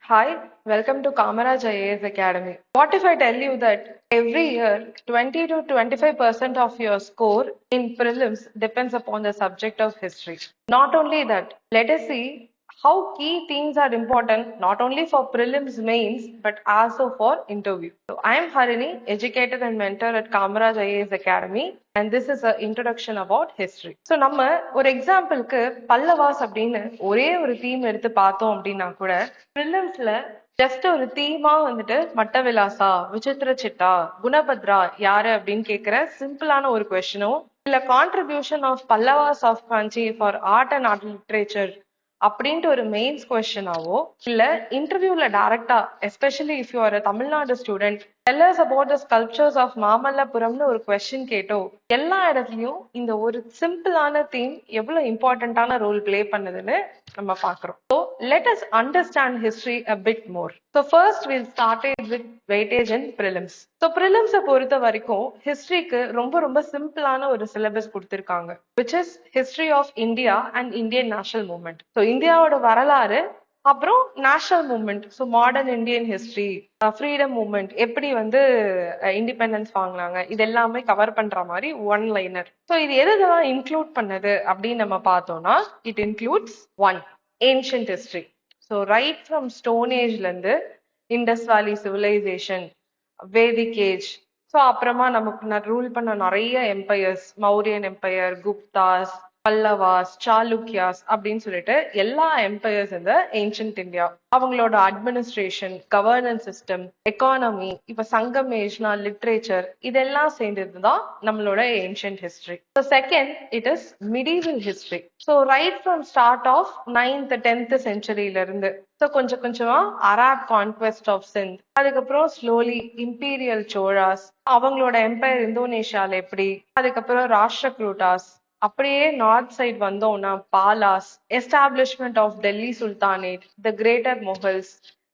Hi, welcome to Kamaraj IAS Academy. What if I tell you that every year 20 to 25% of your score in prelims depends upon the subject of history? Not only that, let us see how key themes are important not only for prelims mains but also for interview. So I am Harini, educator and mentor at Kamaraj IAS Academy, and this is an introduction about history. So நம்ம ஒரு எக்ஸாம்பிளுக்கு Pallavas அப்படின்னு ஒரே ஒரு theme எடுத்து பார்த்தோம் அப்படின்னா கூட ப்ரிலிம்ஸ்ல ஜஸ்ட் ஒரு தீமா வந்துட்டு மட்டவிலாசா, விசித்திர சிட்டா, குணபத்ரா யாரு அப்படின்னு கேக்குற சிம்பிளான ஒரு கொஸ்டினும் இல்ல contribution of Pallavas of Kanchi for art and art literature அப்படின்ட்டு ஒரு மெயின்ஸ் கொஸ்டினாவோ இல்ல இன்டர்வியூல டைரக்டா especially if you are Tamil Nadu student tell us about the sculptures of மாமல்லபுரம்னு ஒரு கொஸ்டின் கேட்டோ எல்லா இடத்துலயும் இந்த ஒரு சிம்பிளான தீம் எவ்வளவு இம்பார்ட்டன்டான ரோல் பிளே பண்ணுதுன்னு நம்ம பாக்குறோம். So let us understand history a bit more. So first we'll start it with weightage and prelims. So prelims பொறுத்த வரைக்கும் ஹிஸ்டரிக்கு ரொம்ப ரொம்ப சிம்பிளான ஒரு சிலபஸ் கொடுத்திருக்காங்க, which is history of India and Indian national movement. So இந்தியாவோட வரலாறு, அப்புறம் national movement, so modern Indian history, freedom movement, எப்படி வந்து இண்டிபெண்டன்ஸ் வாங்கினாங்க, இது எல்லாமே கவர் பண்ற மாதிரி ஒன் லைனர். ஸோ இது எதெல்லாம் இன்க்ளூட் பண்ணது அப்படின்னு நம்ம பார்த்தோம்னா, it includes one ancient history. So right from stone ஏஜ்ல இருந்து இண்டஸ் வேலி சிவிலைசேஷன், வேதிக் ஏஜ், ஸோ அப்புறமா நமக்கு ரூல் பண்ண நிறைய எம்பையர்ஸ், மௌரியன் எம்பையர், குப்தாஸ், பல்லவாஸ், சாளுக்கியாஸ் அப்படின்னு சொல்லிட்டு எல்லா எம்பையர்ஸ் இந்த ஏன்ஷியன்ட் இந்தியா, அவங்களோட அட்மினிஸ்ட்ரேஷன், கவர்னன்ஸ் சிஸ்டம், எக்கானமி, இப்ப சங்கம் ஏஜ்னா லிட்ரேச்சர், இதெல்லாம் சேர்ந்ததுதான் நம்மளோட ancient history. Second, it is medieval history. So right from start of 9th 10th சென்ச்சுரியில இருந்து, ஸோ கொஞ்சம் கொஞ்சமா அராப் கான்குவெஸ்ட் ஆஃப் சிந்த், அதுக்கப்புறம் ஸ்லோலி இம்பீரியல் சோழாஸ், அவங்களோட எம்பையர் இந்தோனேஷியால எப்படி, அதுக்கப்புறம் ராஷ்டிரகூட்டாஸ், அப்படியே நார்த் சைட் வந்தோம்னா Palas, establishment of Delhi sultanate, the greater Mughals,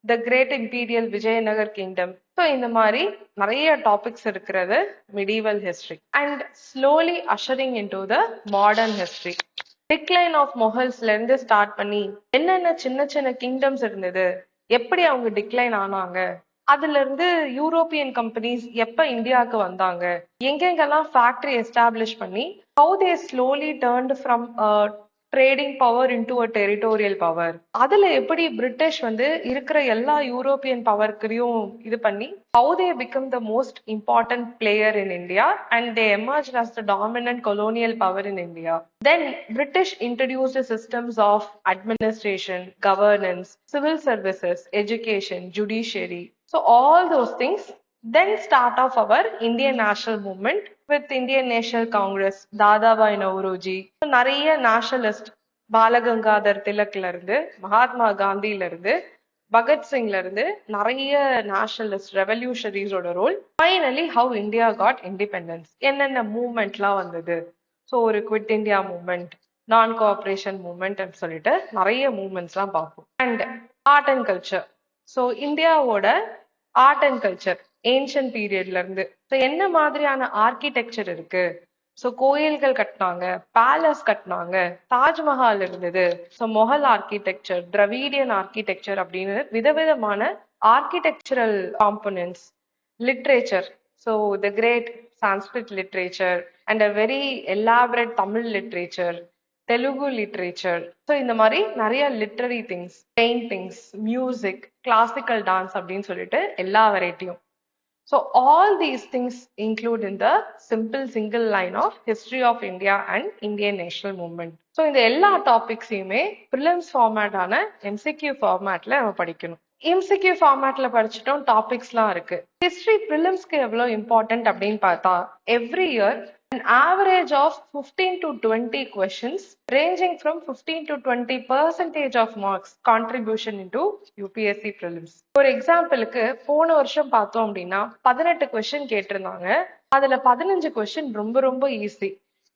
the great imperial Vijayanagar kingdom. So இந்த மாதிரி நிறைய டாபிக்ஸ் இருக்கிறது medieval history. And slowly ushering in to the modern history. Decline of முகல்ஸ்ல இருந்து ஸ்டார்ட் பண்ணி என்னென்ன சின்ன சின்ன கிங்டம்ஸ் இருந்தது, எப்படி அவங்க டிக்ளைன் ஆனாங்க, அதுல இருந்து யூரோப்பியன் கம்பெனிஸ் எப்ப இந்தியாவுக்கு வந்தாங்க, எங்கெங்கெல்லாம் ஃபேக்டரி எஸ்டாப்ளிஷ் பண்ணி how they slowly turned from a trading power into a territorial power, அதுல எப்படி பிரிட்டிஷ் வந்து இருக்கிற எல்லா யூரோப்பியன் பவர்க்கையும் இது பண்ணி how they become the most important player in India and they emerged as the dominant colonial power in India. Then British introduced systems of administration, governance, civil services, education, judiciary, so all those things. Then start of our Indian national movement with Indian National Congress, Dadabhai Nauroji, நிறைய nationalist, Balagangadhar திலக்ல இருந்து, மகாத்மா காந்தில இருந்து, பகத்சிங்ல இருந்து நிறைய nationalist ரெவல்யூஷனரிஸோட role. Finally how India got independence, என்னென்ன மூவ்மெண்ட்லாம் வந்தது, ஸோ ஒரு quit India movement, non cooperation movement சொல்லிட்டு நிறைய மூவ்மெண்ட்ஸ்லாம் பார்ப்போம். And art and culture. So இந்தியாவோட ஆர்ட் அண்ட் கல்ச்சர் ஏன்ஷியன்ட் பீரியட்ல இருந்து ஸோ என்ன மாதிரியான ஆர்கிடெக்சர் இருக்கு, ஸோ கோயில்கள் கட்டினாங்க, பேலஸ் கட்டினாங்க, தாஜ்மஹால் இருந்தது, so Mughal architecture, Dravidian architecture அப்படின்னு விதவிதமான architectural components. Literature, so the great Sanskrit literature and a very elaborate Tamil literature, Telugu literature, so இந்த மாதிரி நிறைய literary things, paintings, music, classical dance அப்படின்னு சொல்லிட்டு எல்லா வெரைட்டியும். So all these things include in the simple single line of history of India and Indian national movement. So இந்த எல்லா டாபிக்ஸையுமே prelims format ஆன MCQ formatல நம்ம படிக்கணும். MCQ formatல படிச்சிட்டோம், டாபிக்ஸ்லாம் இருக்கு. ஹிஸ்டரி ப்ரிலிம்ஸ்க்கு எவ்வளவு இம்பார்ட்டன்ட் அப்படின்னு பார்த்தா, every year an average of 15 to 20 questions ranging from 15 to 20% of marks contribution into UPSC prelims. ஒரு எக்ஸாம்பிளுக்கு போன வருஷம் பார்த்தோம் அப்படின்னா 18 கொஸ்டின் கேட்டிருந்தாங்க, அதுல 15 கொஸ்டின் ரொம்ப ரொம்ப ஈஸி,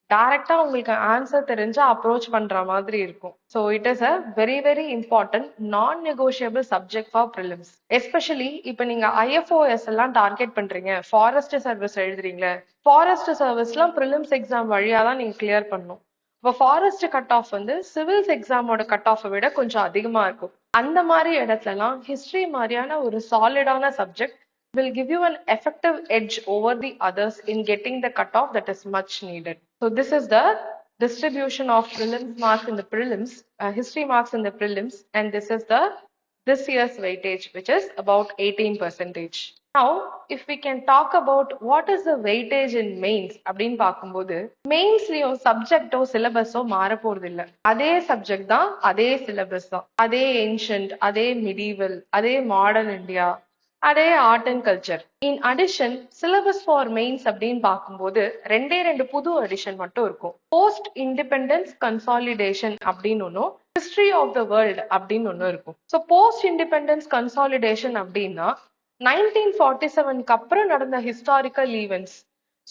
டைரக்டா உங்களுக்கு ஆன்சர் தெரிஞ்சா அப்ரோச் பண்ற மாதிரி இருக்கும். So it is a very very important நான் negotiable subject for prelims. Especially இப்போ நீங்க IFOS எல்லாம் டார்கெட் பண்றீங்க, ஃபாரஸ்ட் சர்வீஸ் எழுதுறீங்க, ஃபாரஸ்ட் சர்வீஸ்லாம் ப்ரிலிம்ஸ் எக்ஸாம் வழியா தான் நீங்க கிளியர் பண்ணணும். இப்போ ஃபாரஸ்ட் கட் ஆஃப் வந்து சிவில்ஸ் எக்ஸாமோட கட் ஆஃபை விட கொஞ்சம் அதிகமா இருக்கும். அந்த மாதிரி இடத்துலலாம் ஹிஸ்டரி மாதிரியான ஒரு சாலிடான subject will give you an effective edge over the others in getting the cutoff that is much needed. So this is the distribution of prelims marks in the prelims, history marks in the prelims, and this year's weightage, which is about 18%. Now, if we can talk about what is the weightage in mains அப்படின்னு பார்க்கும்போது மெயின்ஸ்லயோ சப்ஜெக்டோ சிலபஸோ மாற போறது இல்ல. அதே subject தான், அதே syllabus தான், அதே ஏன்ஷியன்ட், அதே மிடிவல், அதே மாடர்ன் இந்தியா, அதே art and culture. In addition syllabus for mains அப்படின்னு பார்க்கும்போது ரெண்டு புது அடிஷன் மட்டும் இருக்கும். போஸ்ட் இண்டிபெண்டன்ஸ் கன்சாலிடேஷன் அப்படின்னு ஒன்னும், ஹிஸ்டரி ஆஃப் த வேர்ல்ட் அப்படின்னு ஒன்னும் இருக்கும். ஸோ போஸ்ட் இண்டிபெண்டன்ஸ் கன்சாலிடேஷன் அப்படின்னா 1947க்கு அப்புறம் நடந்த historical events.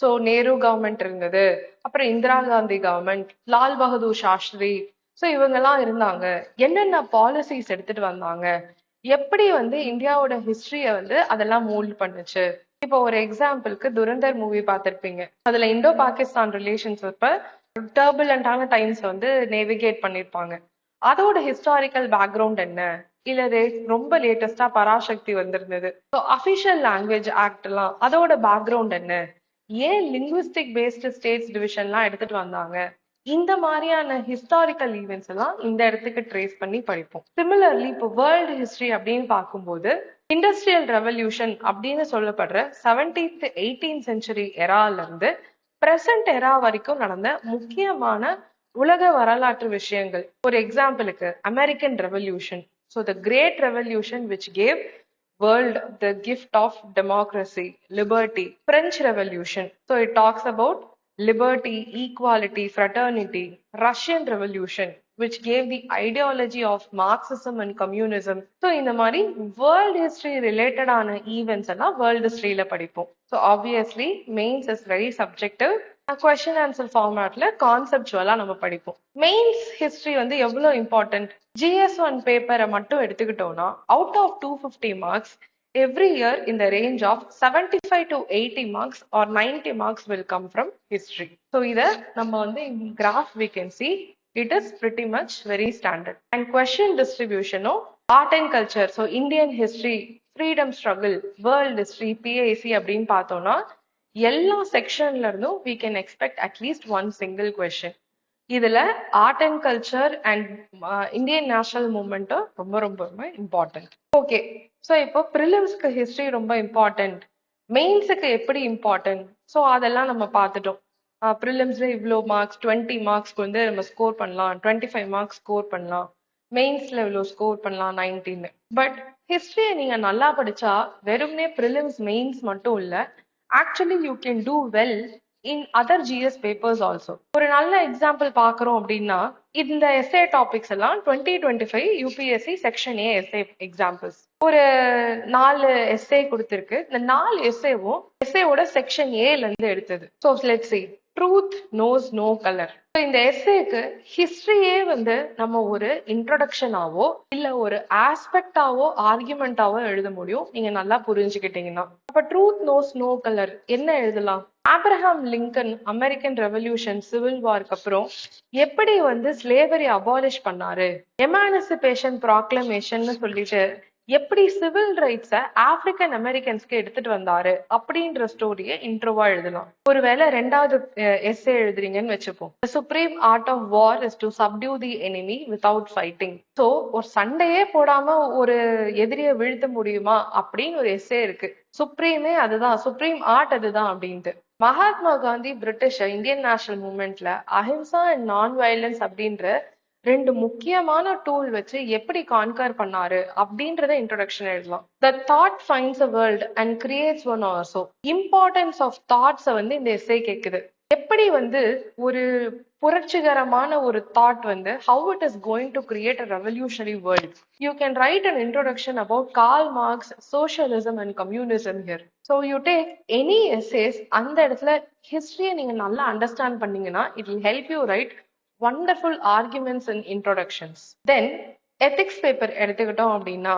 So Nehru government இருந்தது, அப்புறம் இந்திரா காந்தி கவர்மெண்ட், லால் பகதூர் சாஸ்திரி, ஸோ இவங்கெல்லாம் இருந்தாங்க, என்னென்ன பாலிசிஸ் எடுத்துட்டு வந்தாங்க, எப்படி வந்து இந்தியாவோட ஹிஸ்டரிய வந்து அதெல்லாம் மோல்ட் பண்ணுச்சு. இப்போ ஒரு எக்ஸாம்பிளுக்கு துரந்தர் மூவி பார்த்திருப்பீங்க. அதுல இந்தோ பாகிஸ்தான் ரிலேஷன்ஸ் இப்ப டர்புலண்டான டைம்ஸ் வந்து நேவிகேட் பண்ணிருப்பாங்க. அதோட ஹிஸ்டாரிக்கல் பேக்ரவுண்ட் என்ன, இல்ல ரொம்ப லேட்டஸ்டா பராசக்தி வந்திருந்தது, ஸோ அபிஷியல் லாங்குவேஜ் ஆக்ட் எல்லாம் அதோட பேக்ரவுண்ட் என்ன, ஏன் லிங்குவிஸ்டிக் பேஸ்டு ஸ்டேட்ஸ் டிவிஷன்லாம் எடுத்துட்டு வந்தாங்க, இந்த மாதிரியான ஹிஸ்டாரிக்கல் ஈவெண்ட்ஸ் எல்லாம் இந்த இடத்துக்கு ட்ரேஸ் பண்ணி படிப்போம். சிமிலர்லி இப்போ வேர்ல்டு ஹிஸ்டரி அப்படின்னு பார்க்கும்போது இண்டஸ்ட்ரியல் ரெவல்யூஷன் அப்படின்னு சொல்லப்படுற 17th 18th சென்ச்சுரி எரால இருந்து பிரசன்ட் எரா வரைக்கும் நடந்த முக்கியமான உலக வரலாற்று விஷயங்கள். ஒரு எக்ஸாம்பிளுக்கு American revolution, so the great revolution which gave world the gift of democracy, liberty. French Revolution, so it talks about liberty, equality, fraternity. Russian Revolution, which gave the ideology of Marxism and communism. So இந்த மாதிரி world history related ஆன events எல்லாம் world history ல படிப்போம். So obviously mains is very subjective. Question answer ஃபார்மேட்ல கான்செப்டுவலா நம்ம படிப்போம். மெயின்ஸ் ஹிஸ்டரி வந்து எவ்வளவு இம்பார்ட்டன்ட், GS1 பேப்பரை மட்டும் எடுத்துக்கிட்டோம்னா out of 250 marks every year in the range of 75 to 80 marks or 90 marks will come from history. So இத நம்ம வந்து in graph we can see it is pretty much very standard. And question distribution art and culture, so Indian history, freedom struggle, world history, PIC அப்படின்னு பார்த்தோம்னா எல்லா செக்ஷன்ல இருந்தும் we can expect at least one single question. இதுல art and culture and Indian national movement ரொம்ப ரொம்ப ரொம்ப important. Okay, so இப்போ ப்ரிலிம்ஸ்க்கு ஹிஸ்டரி ரொம்ப இம்பார்ட்டன்ட், மெயின்ஸுக்கு எப்படி இம்பார்ட்டன்ட், ஸோ அதெல்லாம் நம்ம பார்த்துட்டோம். ப்ரிலிம்ஸ்ல இவ்வளோ மார்க்ஸ் 20 மார்க்ஸ்க்கு வந்து நம்ம ஸ்கோர் பண்ணலாம், 25 மார்க்ஸ் ஸ்கோர் பண்ணலாம், மெயின்ஸ்ல இவ்வளோ ஸ்கோர் பண்ணலாம் 19. பட் ஹிஸ்டரியை நீங்க நல்லா படிச்சா வெறும்னே ப்ரிலிம்ஸ் மெயின்ஸ் மட்டும் இல்லை, actually you can do well in other GS papers also. ஒரு நல்ல எக்ஸாம்பிள் பார்க்குறோம் அப்படின்னா இந்த எஸ்ஏ டாபிக்ஸ் எல்லாம் 2025 UPSC section A SA examples. ஒரு 4 எஸ்ஏ கொடுத்திருக்கு. இந்த 4 எஸ்ஏவும் எஸ்ஏவோட செக்ஷன் ஏல இருந்து எடுத்தது. So let's see truth knows no colour. இந்த எஸ்ஏக்கு ஹிஸ்டரியே வந்து நம்ம ஒரு இன்ட்ரோடக்ஷனாவோ இல்ல ஒரு ஆஸ்பெக்டாவோ ஆர்குமெண்டாவோ எழுத முடியும், நீங்க நல்லா புரிஞ்சுக்கிட்டீங்கன்னா. அப்ப ட்ரூத் நோஸ் நோ கலர் என்ன எழுதலாம்? Abraham Lincoln American revolution civil வார்க்கு அப்புறம் எப்படி வந்து ஸ்லேவரி அபாலிஷ் பண்ணாரு, எமான்சிபேஷன் ப்ராக்ளமேஷன் சொல்லிட்டு எப்படி சிவில் ரைட்ஸை ஆப்பிரிக்கன் அமெரிக்கன்ஸ்க்கு எடுத்துட்டு வந்தாரு அப்படின்ற ஸ்டோரியை இன்ட்ரோவா எழுதலாம். ஒருவேளை 2வது எஸ்ஏ எழுதுறீங்கன்னு வச்சுப்போம், supreme art of war is to subdue the enemy without fighting. So ஒரு சண்டையே போடாம ஒரு எதிரியை வீழ்த்த முடியுமா அப்படின்னு ஒரு எஸ்ஏ இருக்கு. சுப்ரீமே அதுதான், சுப்ரீம் ஆர்ட் அதுதான் அப்படின்ட்டு. Mahatma Gandhi British Indian national மூவ்மெண்ட்ல அஹிம்சா அண்ட் நான் வயலன்ஸ் அப்படின்ற 2 முக்கியமான டூல் வச்சு எப்படி கான்கர் பண்ணாரு அப்படின்றத இன்ட்ரோடக்ஷன் எழுதலாம். The thought finds a world and creates one also. Importance of தாட்ஸை வந்து இந்த எஸ்ஏ கேக்குது. எப்படி வந்து ஒரு புரட்சிகரமான ஒரு தாட் வந்து how it is going to create a revolutionary world. You can write an introduction about Karl Marx, socialism and communism here. So you take any essays, அந்த இடத்துல ஹிஸ்டரியை நீங்க நல்லா அண்டர்ஸ்டாண்ட் பண்ணீங்கன்னா it will help you write wonderful arguments and introductions. Then ethics paper எடுத்துக்கிட்டோம் அப்படின்னா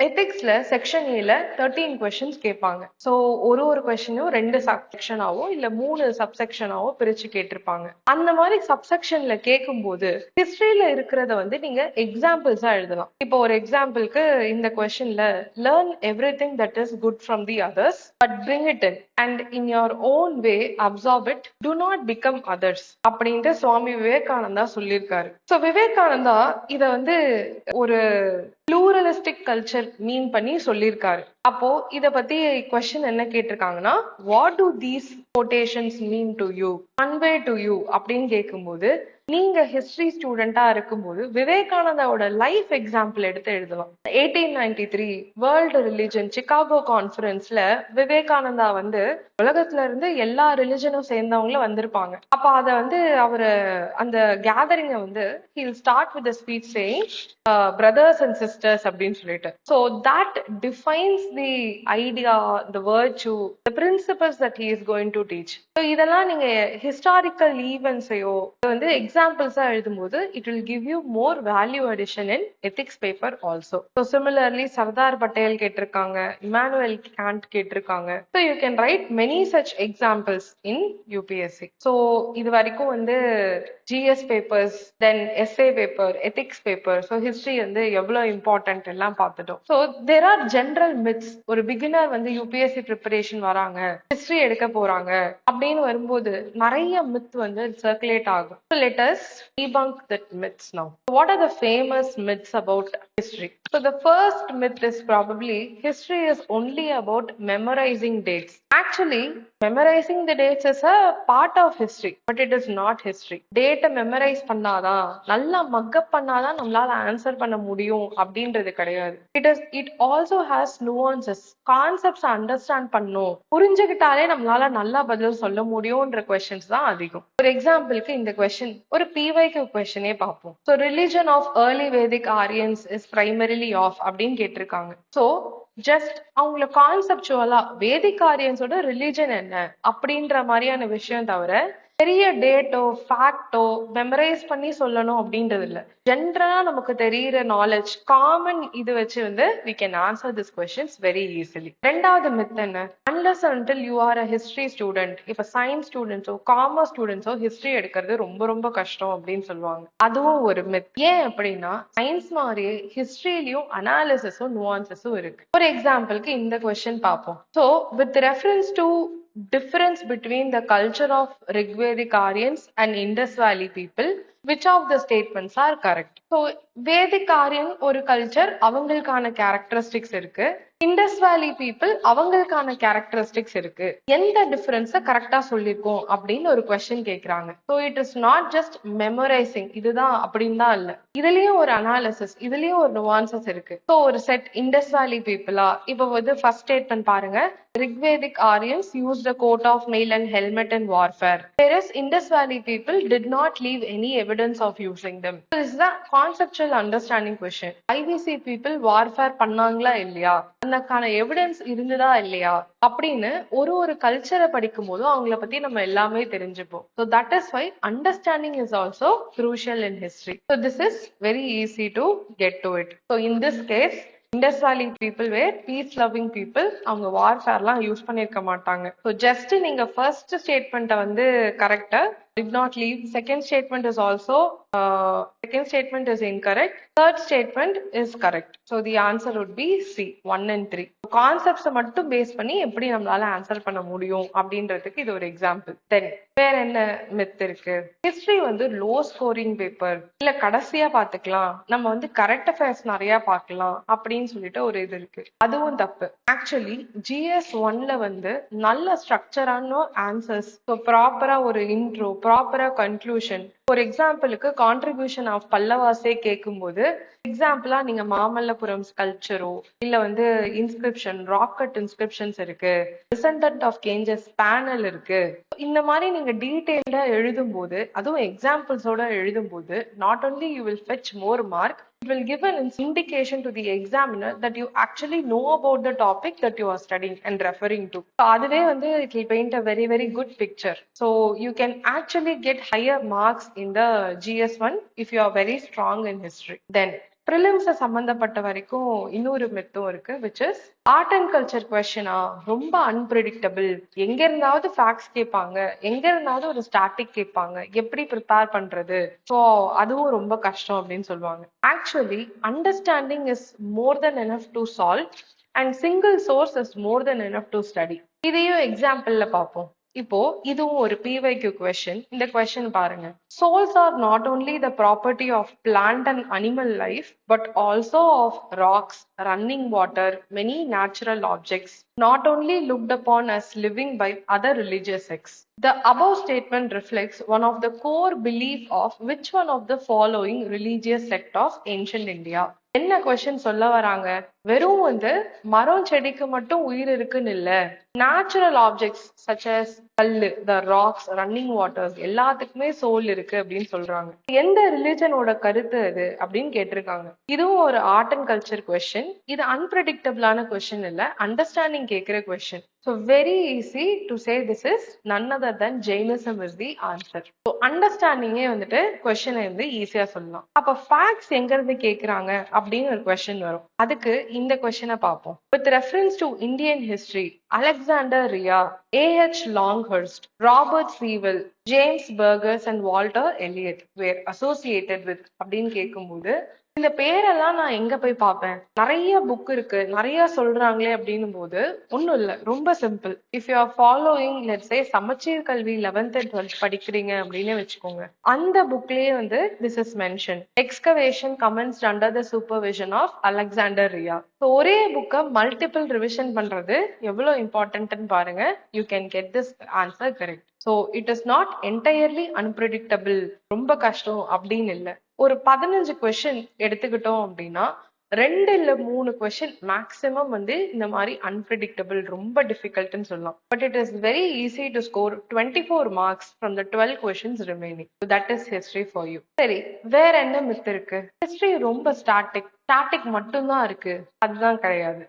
எத்திக்ஸ்ல section ஏல 13 questions கேட்பாங்க. So ஒரு கொஸ்டினும் 2 செக்ஷனாவோ இல்ல 3 சப்செக்ஷனாவோ பிரிச்சு கேட்டிருப்பாங்க. அந்த மாதிரி சப்செக்ஷன்ல கேட்கும்போது ஹிஸ்டரியில இருக்கிறத வந்து நீங்க எக்ஸாம்பிள்ஸா எழுதலாம். இப்போ ஒரு எக்ஸாம்பிளுக்கு இந்த கொஸ்டின்ல learn every thing that is good from the others but bring it in and in your own way absorb it, to not become others அப்படின்ட்டு சுவாமி விவேகானந்தா சொல்லியிருக்காரு. ஸோ விவேகானந்தா இத வந்து ஒரு ப்ளூரலிஸ்டிக் கல்ச்சர் மீன் பண்ணி சொல்லியிருக்காரு. அப்போ இத பத்தி கொஸ்டின் என்ன கேட்டிருக்காங்கன்னா, what do these quotations mean to you, convey to you அப்படின்னு கேட்கும்போது நீங்க ஹிஸ்டரி ஸ்டூடெண்டா இருக்கும்போது விவேகானந்தாவோட லைஃப் எக்ஸாம்பிள் எடுத்து எழுதலாம். 1893 வேர்ல்டு ரிலிஜன் சிகாகோ கான்ஃபரன்ஸ்ல விவேகானந்தா வந்து உலகத்துல இருந்து எல்லா ரிலிஜனும் சேர்ந்தவங்களும் வந்திருப்பாங்க. அப்ப அத வந்து அவரு அந்த கேதரிங்க வந்து he'll start with the speech saying brothers and sisters அப்படின்னு சொல்லிட்டு. So that defines the idea, the virtue, the principles that he is going to teach. So இதெல்லாம் நீங்க ஹிஸ்டாரிக்கல் ஈவென்ட்ஸையோ வந்து எக்ஸாம்பிள்ஸா எழுதும்போது it will give you more value addition in ethics paper also. So similarly Sardar Patel கேட்டிருக்காங்க, Emmanuel Gantt கேட்டிருக்காங்க. So you can write many such examples in UPSC. So இது வரைக்கும் வந்து GS papers, then essay paper, ethics paper, so history வந்து எவ்வளவு important எல்லாம் பார்த்துட்டோம். So there are general myths. ஒரு பிகினர் வந்து UPSC ப்ரிப்பரேஷன் வராங்க, ஹிஸ்டரி எடுக்க போறாங்க அப்படின்னு வரும்போது நிறைய மித் வந்து சர்க்குலேட் ஆகும். So let us debunk that myths now. What are the famous myths about history? So the first myth is probably history is only about memorizing dates. Actually, memorizing the dates is a part of history, but it is not history. Date memorise பண்ணாதான், நல்லா mug up பண்ணாதான் நம்மளால answer பண்ண முடியும் அப்படின்றது கிடையாது. It also has nuances. Concepts understand பண்ணும், புரிஞ்சுக்கிட்டாலே நம்மளால நல்லா பதில் சொல்ல முடியும்ன்ற கொஸ்டின்ஸ் தான் அதிகம். ஒரு எக்ஸாம்பிளுக்கு இந்த கொஸ்டின் ஒரு பிவைக்கு கொஸ்டினே பார்ப்போம். So religion of early Vedic Aryans is primarily of அப்படின்னு கேட்டிருக்காங்க. ஸோ ஜஸ்ட் அவங்கள கான்செப்சுவலா வேதிக் ஆரியன்ஸோட ரிலிஜன் என்ன அப்படின்ற மாதிரியான விஷயம் தவிர பெரிய டேட்டோ ஃபேக்டோ மெமரைஸ் பண்ணி சொல்லணும் அப்படின்றது இல்லை. ஜென்ரலா நமக்கு தெரியிற நாலேஜ் காமன் இது வச்சு வந்து we can answer this questions very easily. ரெண்டாவது மித் என்ன, unless until you are a history student, இப்ப சயின்ஸ் ஸ்டூடெண்ட்ஸோ காமர்ஸ் ஸ்டூடெண்ட்ஸோ ஹிஸ்டரி எடுக்கிறது ரொம்ப ரொம்ப கஷ்டம் அப்படின்னு சொல்லுவாங்க. அதுவும் ஒரு மித். ஏன் அப்படின்னா சயின்ஸ் மாதிரியே ஹிஸ்டரியிலயும் அனாலிசிஸும் நுவான்சஸும் இருக்கு. ஒரு எக்ஸாம்பிளுக்கு இந்த கொஸ்டின் பார்ப்போம். So with reference to difference between the culture of Rigvedic Aryans and Indus Valley people, which of the statements are correct? So Vedic Aryan ஒரு கல்ச்சர், அவங்களுக்கான கேரக்டரிஸ்டிக்ஸ் இருக்கு. இண்டஸ் வேலி பீப்புள் அவங்களுக்கான கேரக்டரிஸ்டிக்ஸ் இருக்கு. எந்த டிஃபரன்ஸ கரெக்டா சொல்லிருக்கோம் அப்படின்னு ஒரு கொஸ்டின் கேக்குறாங்க. So it is not just memorising இதுதான் அப்படின்னு தான் இல்ல, இதுலயும் ஒரு அனாலிசிஸ், இதுலயும் ஒரு நுவான்சஸ் இருக்கு. ஸோ ஒரு செட் இண்டஸ் வேலி பீப்புளா, இப்போ வந்து ஃபர்ஸ்ட் ஸ்டேட்மெண்ட் பாருங்க, Rigvedic Aryans used a coat of mail and helmet in warfare, whereas Indus Valley people did not leave any evidence of using them. So this is a conceptual understanding question. IVC people warfare பண்ணாங்களா இல்லையா, அதுக்கான evidence இருந்ததா இல்லையா அப்படின்னு ஒரு கல்ச்சரை படிக்கும் போது அவங்கள பத்தி நம்ம எல்லாமே தெரிஞ்சுப்போம். So that is why understanding is also crucial in history. So this is very easy to get to it. So in this case Indus Valley people were peace loving people. அவங்க வார்ஃபேர்லாம் யூஸ் பண்ணிருக்க மாட்டாங்க. So just நீங்க first ஸ்டேட்மெண்ட்டை வந்து கரெக்டா did not leave. Second statement is also incorrect. Third statement is correct. So the answer would be C, 1 and 3. Concepts மட்டும் base பண்ணி எப்படி நம்மளால ஆன்சர் பண்ண முடியும் அப்படின்றதுக்கு இது ஒரு எக்ஸாம்பிள். தென் வேற என்ன மித் இருக்கு? ஹிஸ்டரி வந்து லோ ஸ்கோரிங் பேப்பர், இல்ல கடைசியா பாத்துக்கலாம், நம்ம வந்து கரெக்ட் அஃபேர்ஸ் நிறைய பார்க்கலாம் அப்படின்னு சொல்லிட்டு ஒரு இது இருக்கு. அதுவும் தப்பு. ஆக்சுவலி GS 1ல வந்து நல்ல ஸ்ட்ரக்சரான ஆன்சர்ஸ், ப்ராப்பரா ஒரு இன்ட்ரோ, ப்ராப்பரா கன்க்ளூஷன். ஒரு எக்ஸாம்பிளுக்கு கான்ட்ரிபியூஷன் ஆஃப் பல்லவாஸே கேட்கும்போது எக்ஸாம்பிளா நீங்க மாமல்லபுரம் ஸ்கல்ப்சரோ இல்ல வந்து இன்ஸ்கிரிப்ஷன், ராக்கெட் இன்ஸ்கிரிப்ஷன்ஸ் இருக்கு, டிசெண்டன்ட் ஆஃப் கேஞ்சஸ் பேனல் இருக்கு. இந்த மாதிரி நீங்க டீடைல்டா எழுதும் போது, அதுவும் எக்ஸாம்பிள்ஸோட எழுதும் போது, not only you will fetch more mark, it will give an indication to the examiner that you actually know about the topic that you are studying and referring to. So அதுவே வந்து it will paint a very very good picture. So you can actually get higher marks in the GS1 if you are very strong in history. Then prelims சம்பந்தப்பட்ட வரைக்கும் இன்னொரு மெத்தும் இருக்கு, which is art and culture கொஸ்டினா ரொம்ப unpredictable. எங்க இருந்தாவது facts கேட்பாங்க, எங்க இருந்தாவது ஒரு ஸ்டாட்டிக் கேட்பாங்க, எப்படி ப்ரிப்பேர் பண்றது, ஸோ அதுவும் ரொம்ப கஷ்டம் அப்படின்னு சொல்லுவாங்க. Actually understanding is more then enough to solve and single source is more then enough to study. இதையும் எக்ஸாம்பிள்ல பார்ப்போம். இப்போ இதுவும் ஒரு PYQ கொஸ்டின். இந்த கொஸ்டின் பாருங்க. Souls are not only the property of plant and animal life, but also of rocks, running water, many natural objects, not only looked upon as living by other religious sects. The above statement reflects one of the core belief of which one of the following religious sect of ancient India. என்ன question சொல்ல வராங்க? வெறும் மரம் செடிக்கு மட்டும் உயிர் இருக்குன்னு இல்ல, நேச்சுரல் ஆப்ஜெக்ட்ஸ் சச் அஸ் கல்லு, த ராக்ஸ், ரன்னிங் வாட்டர்ஸ் எல்லாத்துக்குமே சோல் இருக்கு அப்படின்னு சொல்றாங்க. எந்த ரிலிஜனோட கருத்து அது அப்படின்னு கேட்டிருக்காங்க. இதுவும் ஒரு ஆர்ட் அண்ட் கல்ச்சர் கொஸ்டின். இது அன்பிரடிக்டபிளான கொஸ்டின் இல்ல, அண்டர்ஸ்டாண்டிங் கேட்கிற question. So very easy to say this is none other than Jainism is the answer. So understanding question ஈஸியா சொல்லலாம். அப்ப facts எங்க இருந்து கேக்குறாங்க அப்படின்னு ஒரு கொஸ்டின் வரும். அதுக்கு இந்த கொஸ்டினை பார்ப்போம். With reference to Indian history, Alexander Ria, A.H. Longhurst, Robert Sewell, James Burgess and Walter Elliot were associated with அப்படின்னு கேட்கும்போது இந்த பேரெல்லாம் நான் எங்க போய் பார்ப்பேன்? நிறைய புக் இருக்கு, நிறைய சொல்றாங்களே அப்படின்னும் போது ஒன்னும் இல்ல, ரொம்ப simple. If you are following let's say Samacheer Kalvi 11th and 12th படிக்கிறீங்க அப்படின்னு வச்சுக்கோங்க. அந்த புக்லயே this is mention. Excavation commenced under the supervision of Alexander Rea. ஒரே புக்கை மல்டிபிள் ரிவிஷன் பண்றது எவ்வளவு இம்பார்ட்டன்ட்னு பாருங்க. You can get this answer correct. So it is not entirely unpredictable, ரொம்ப கஷ்டம் அப்படின்னு இல்லை. ஒரு 15 கொஸ்டின் எடுத்துக்கிட்டோம் அப்படின்னா 2 இல்ல 3 கொஸ்டின் மேக்சிமம் இந்த மாதிரி அன்பிரடிக்டபிள், ரொம்ப டிஃபிகல்ட்னு சொல்லலாம். But it is very easy to score 24 marks from the 12 questions remaining. That is history for you. சரி, வேற என்ன மித் இருக்கு? ஹிஸ்டரி ரொம்ப ஸ்டாட்டிக் மட்டும்தான் இருக்கு, அதுதான் கிடையாது.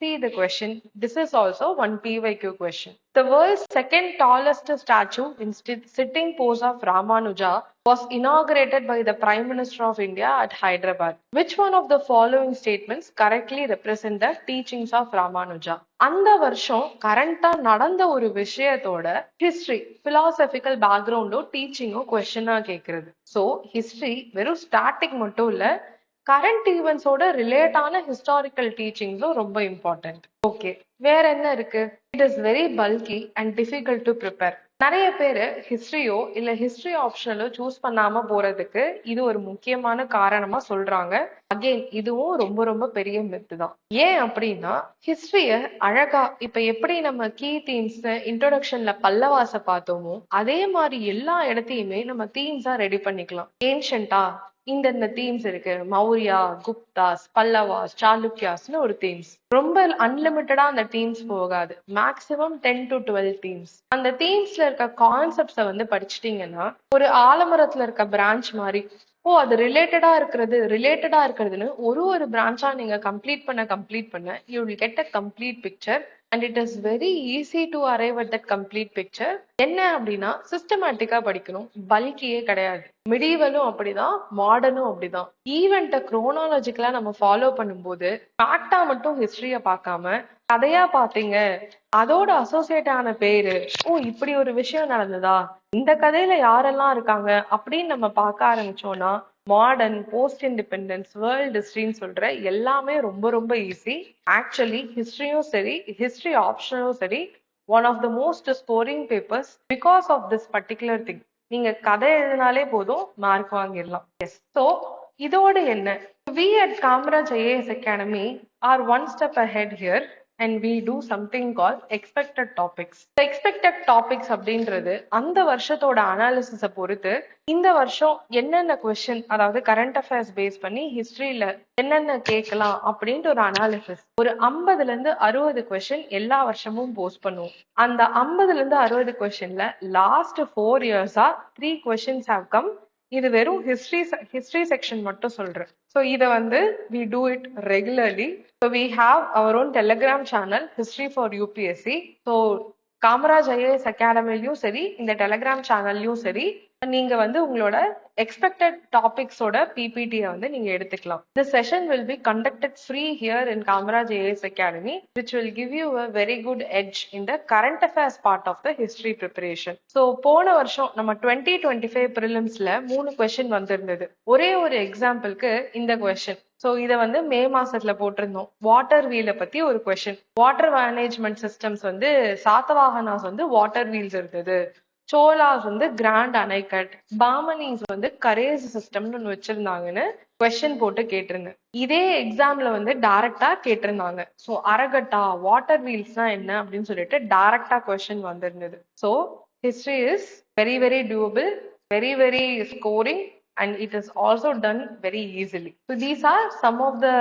See the question. This is also one PYQ question. The world's second tallest statue in sitting pose of Ramanuja was inaugurated by the Prime Minister of India at Hyderabad. Which one of the following statements correctly represent the teachings of Ramanuja? அந்த வருஷம் கரண்டா நடந்த ஒரு விஷயத்தோட history, philosophical பேக்ரவுண்டோ டீச்சிங்கோ கொஸ்டினா கேட்கறது. So history வெறும் static மட்டும் இல்ல, current ஈவெண்ட்ஸோட ரிலேட்டான historical டீச்சிங்ஸும் ரொம்ப இம்பார்ட்டன்ட். ஓகே, வேற என்ன இருக்கு? It is very bulky and difficult to prepare. நிறைய பேரு ஹிஸ்டரியோ இல்ல ஹிஸ்டரி ஆப்ஷனலோ சூஸ் பண்ணாம போறதுக்கு இது ஒரு முக்கியமான காரணமா சொல்றாங்க. அகெயின் இதுவும் ரொம்ப ரொம்ப பெரிய மித்து தான். ஏன் அப்படின்னா ஹிஸ்டரிய அழகா இப்ப எப்படி நம்ம கீ தீம்ஸ் இன்ட்ரோடக்ஷன்ல பல்லவாச பார்த்தோமோ அதே மாதிரி எல்லா இடத்தையுமே நம்ம தீம்ஸா ரெடி பண்ணிக்கலாம். ஏன்ஷன்டா இந்த தீம்ஸ் இருக்கு, மௌரியா, குப்தாஸ், பல்லவாஸ், சாளுக்கியாஸ்னு ஒரு தீம்ஸ். ரொம்ப அன்லிமிட்டடா அந்த தீம்ஸ் போகாது, மேக்சிமம் 10 to 12 தீம்ஸ். அந்த தீம்ஸ்ல இருக்க கான்செப்ட்ஸை படிச்சிட்டீங்கன்னா ஒரு ஆலமரத்துல இருக்க பிரான்ச் மாதிரி, அது ரிலேட்டடா இருக்கிறதுன்னு ஒரு பிரான்ச்சா நீங்க கம்ப்ளீட் பண்ண you will get a complete picture. And it is very easy to arrive at that complete picture. என்ன அப்படின்னா சிஸ்டமேட்டிக்கா படிக்கணும், பல்கியே கிடையாது. மிடிவலும் அப்படிதான், மாடர்னும் அப்படிதான். ஈவெண்ட்டை குரோனாலஜிக்கலா நம்ம ஃபாலோ பண்ணும்போது ஃபேக்டா மட்டும் ஹிஸ்டரிய பார்க்காம கதையா பாத்தீங்க, அதோட அசோசியேட் ஆன பேரு, இப்படி ஒரு விஷயம் நடந்ததா, இந்த கதையில யாரெல்லாம் இருக்காங்க அப்படின்னு நம்ம பார்க்க ஆரம்பிச்சோம்னா மாடர்ன், போஸ்ட் இண்டிபெண்டன்ஸ், வேர்ல்ட் ஹிஸ்டரின்னு சொல்ற எல்லாமே ரொம்ப ரொம்ப ஈஸி. ஆக்சுவலி ஹிஸ்டரியும் சரி, ஹிஸ்டரி ஆப்ஷனும் சரி, one of the most scoring papers because of this particular thing. நீங்க கதை எழுதினாலே போதும், மார்க் வாங்கிடலாம். எஸ், ஸோ இதோட என்ன, we at Kamaraj IAS Academy are one step ahead here and we do something called expected topics. The expected topics அப்படின்றது அந்த வருஷத்தோட அனாலிசிஸை பொறுத்து இந்த வருஷம் என்னென்ன கொஸ்டின், அதாவது கரண்ட் அஃபேர்ஸ் பேஸ் பண்ணி ஹிஸ்டரியில என்னென்ன கேட்கலாம் அப்படின்ட்டு ஒரு அனாலிசிஸ், ஒரு 50ல இருந்து 60 கொஸ்டின் எல்லா வருஷமும் போஸ்ட் பண்ணுவோம். அந்த 50ல இருந்து 60 கொஸ்டின்ல லாஸ்ட் 4 இயர்ஸா 3 கொஸ்டின்ஸ் ஹேவ் கம். இது வெறும் ஹிஸ்டரி செக்ஷன் மட்டும் சொல்றேன். ஸோ இதை we do it regularly. So we have our own Telegram channel, History for UPSC. So Kamaraj IAS அகாடமிலையும் சரி, இந்த டெலிகிராம் சேனல்லையும் சரி, நீங்க வந்து உங்களோட expected topics ஓட PPT வந்து நீங்க எடுத்துக்கலாம். This session will be conducted free here in Kamaraj AS Academy, which will give you a very good edge in the current affairs part of the history preparation. So போன வருஷம் நம்ம 2025 prelims-ல 3 question வந்திருந்தது. ஒரே ஒரு எக்ஸாம்பிளுக்கு இந்த கொஸ்டின். ஸோ இதை வந்து மே மாசத்துல போட்டிருந்தோம். வாட்டர் வீலை பத்தி ஒரு கொஸ்டின். வாட்டர் மேனேஜ்மெண்ட் சிஸ்டம்ஸ் வந்து சாத்தவாகனாஸ் வந்து வாட்டர் வீல்ஸ் இருந்தது, சோலாஸ் வந்து கிராண்ட் அணைக்கட், பாமனிஸ் வந்து கரேஜ் சிஸ்டம்னு ஒன்று வச்சிருந்தாங்கன்னு கொஸ்டின் போட்டு கேட்டிருந்தேன். இதே எக்ஸாம்ல வந்து டைரக்டா கேட்டிருந்தாங்க. ஸோ அரகட்டா வாட்டர் வீல்ஸ்னா என்ன அப்படின்னு சொல்லிட்டு டைரக்டா கொஸ்டின் வந்திருந்தது. So history is very very doable, very very scoring, and it is also done very easily. So these are some of the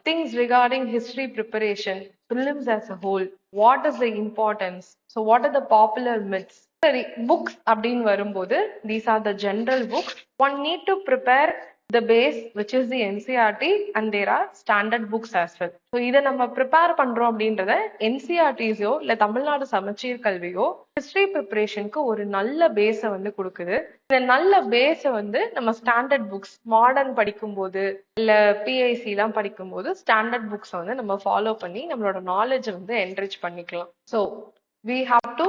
things regarding history preparation, prelims as a whole. What is the importance? So what are the popular myths? சரி, books அப்படின்னு வரும்போது these are the general books. One need to prepare the base, which is the NCERT, and there are standard books as well. So இதை நம்ம prepare பண்றோம் அப்படின்றத NCERTஸோ இல்ல தமிழ்நாடு சமச்சீர் கல்வியோ history ப்ரிப்பரேஷனுக்கு ஒரு நல்ல பேஸை வந்து கொடுக்குது. இந்த நல்ல பேஸை வந்து நம்ம ஸ்டாண்டர்ட் புக்ஸ் மாடர்ன் படிக்கும்போது இல்ல பிஐசி எல்லாம் படிக்கும்போது ஸ்டாண்டர்ட் புக்ஸை வந்து நம்ம ஃபாலோ பண்ணி நம்மளோட நாலேஜை வந்து என்ரிச் பண்ணிக்கலாம். So we have to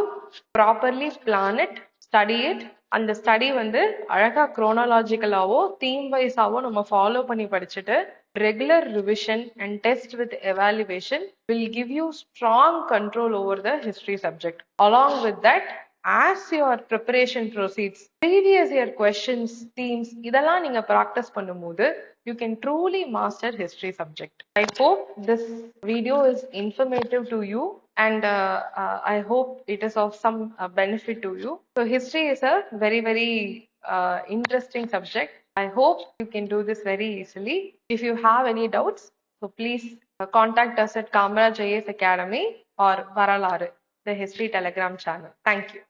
properly plan it, study it. அந்த ஸ்டடி வந்து அழகா குரோனாலாஜிக்கலாவோ தீம் வைஸாவோ நம்ம ஃபாலோ பண்ணி படிச்சுட்டு regular revision and test with evaluation will give you strong control over the history subject. Along with that, as your preparation proceeds, previous year questions, themes இதெல்லாம் நீங்க practice பண்ணும்போது you can truly master history subject. I hope this video is informative to you, and I hope it is of some benefit to you. So history is a very very interesting subject. I hope you can do this very easily. If you have any doubts, so please contact us at Kamaraj AS Academy or Varalaru, the history telegram channel. Thank you.